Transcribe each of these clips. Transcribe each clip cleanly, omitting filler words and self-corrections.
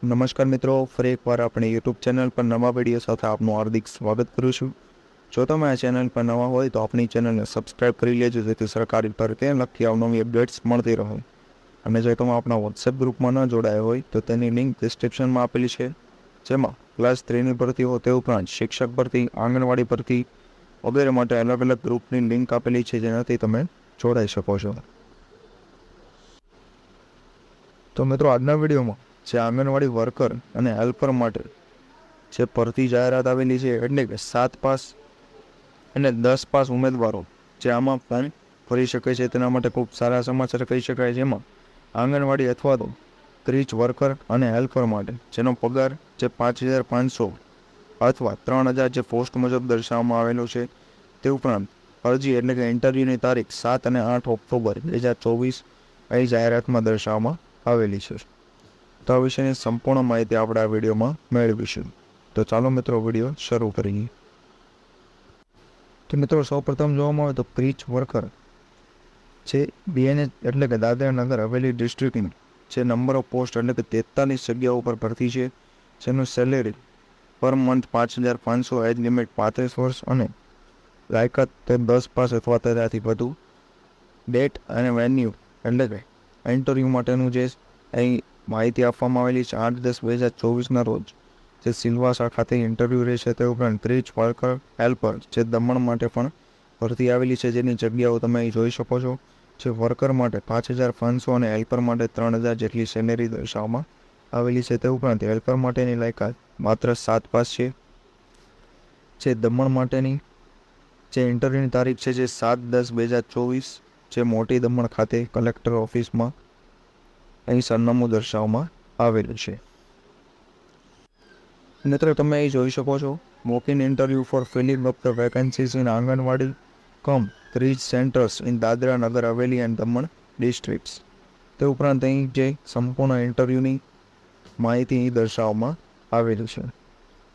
નમસ્કાર મિત્રો, ફરી એકવાર આપણે યુટ્યુબ ચેનલ પર નવા વિડીયો સાથે આપનું હાર્દિક સ્વાગત કરું છું. જો તમે આ ચેનલ પર નવા હોય તો આપણી ચેનલને સબસ્ક્રાઇબ કરી લેજો, જેથી સરકારી ભરતી લગતી અવનવી અપડેટ્સ મળતી રહે. અને જો તમે આપણા વોટ્સએપ ગ્રુપમાં ન જોડાયા હોય તો તેની લિંક ડિસ્ક્રિપ્શનમાં આપેલી છે, જેમાં ક્લાસ 3ની ભરતી હોય તે ઉપરાંત શિક્ષક ભરતી, આંગણવાડી ભરતી વગેરે માટે અલગ અલગ ગ્રુપની લિંક આપેલી છે, જેનાથી તમે જોડાઈ શકો છો. તો મિત્રો, આજના વિડીયોમાં જે આંગણવાડી વર્કર અને હેલ્પર માટે જે ભરતી જાહેરાત આવેલી છે, એટલે કે 7 પાસ અને 10 પાસ ઉમેદવારો જે આમાં ફોર્મ ભરી શકે છે, તેના માટે ખૂબ સારા સમાચાર કહી શકાય. જેમાં આંગણવાડી અથવા તો ક્રીચ વર્કર અને હેલ્પર માટે જેનો પગાર જે 5,500 અથવા 3,000 જે પોસ્ટ મુજબ દર્શાવવામાં આવેલો છે, તે ઉપરાંત અરજી એટલે કે ઇન્ટરવ્યૂની તારીખ 7 અને 8 ઓક્ટોબર 2024 અહીં જાહેરાતમાં દર્શાવવામાં આવેલી છે. તો આ વિશેની સંપૂર્ણ માહિતી આપણે આ વિડીયોમાં મેળવીશું. તો ચાલો મિત્રો, વિડીયો શરૂ કરીએ. તો મિત્રો, સૌપ્રથમ જોવામાં આવે તો ક્રીચ વર્કર જે BNH એટલે કે દાદરા નગર હવેલી ડિસ્ટ્રિક્ટની જે નંબર ઓફ પોસ્ટ એટલે કે 43 જગ્યાઓ ઉપર ભરતી છે, જેનું salary per month 5,500, age limit 35 વર્ષ અને લાયકાત 10 પાસ અથવા તેનાથી વધુ. ડેટ અને વેન્યુ એટલે કે ઇન્ટરવ્યૂ માટેનું જે અહીં માહિતી આપવામાં આવેલી છે, 8/10/2024ના રોજ જે સિલવાસા ખાતે ઇન્ટરવ્યૂ રહેશે. તે ઉપરાંત ક્રીચ વર્કર હેલ્પર જે દમણ માટે પણ ભરતી આવેલી છે, જેની જગ્યાઓ તમે અહીં જોઈ શકો છો. જે વર્કર માટે 5,500 અને હેલ્પર માટે 3,000 જેટલી સેલેરી દર્શાવવામાં આવેલી છે. તે ઉપરાંત હેલ્પર માટેની લાયકાત માત્ર 7 પાસ છે. જે દમણ માટેની જે ઇન્ટરવ્યૂની તારીખ છે, જે 7/10/2024 જે મોટી દમણ ખાતે કલેક્ટર ઓફિસમાં અહીં સરનામું દર્શાવવામાં આવેલું છે. મિત્રો, તમે અહીં જોઈ શકો છો, walk in interview for filling up the vacancies in Anganwadi cum creche centres in Dadra Nagar Haveli and Daman districts. તે ઉપરાંત અહીં જે સંપૂર્ણ ઇન્ટરવ્યૂની માહિતી અહીં દર્શાવવામાં આવેલું છે.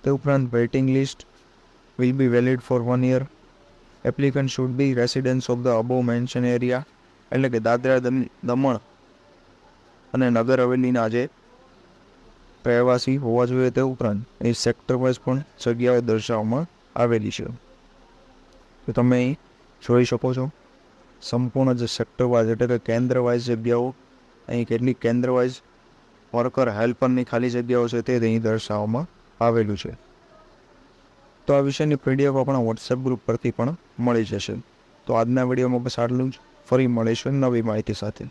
તે ઉપરાંત waiting list will be valid for 1 year. Applicant should be residents of the above mentioned area એટલે કે દાદરા દમણ અને નગર હવેલીના જે રહેવાસી હોવા જોઈએ. તે ઉપરાંત એ સેક્ટર વાઇઝ પણ જગ્યાઓ દર્શાવવામાં આવેલી છે. તો તમે અહીં જોઈ શકો છો, સંપૂર્ણ જે સેક્ટર વાઇઝ એટલે કે કેન્દ્ર વાઇઝ જગ્યાઓ, અહીં કેટલીક કેન્દ્ર વાઇઝ વર્કર હેલ્પરની ખાલી જગ્યાઓ છે તે અહીં દર્શાવવામાં આવેલું છે. તો આ વિષયની PDF આપણા વોટ્સએપ ગ્રુપ પરથી પણ મળી જશે. તો આજના વિડીયોમાં બસ આટલું જ. ફરી મળીશું નવી માહિતી સાથે.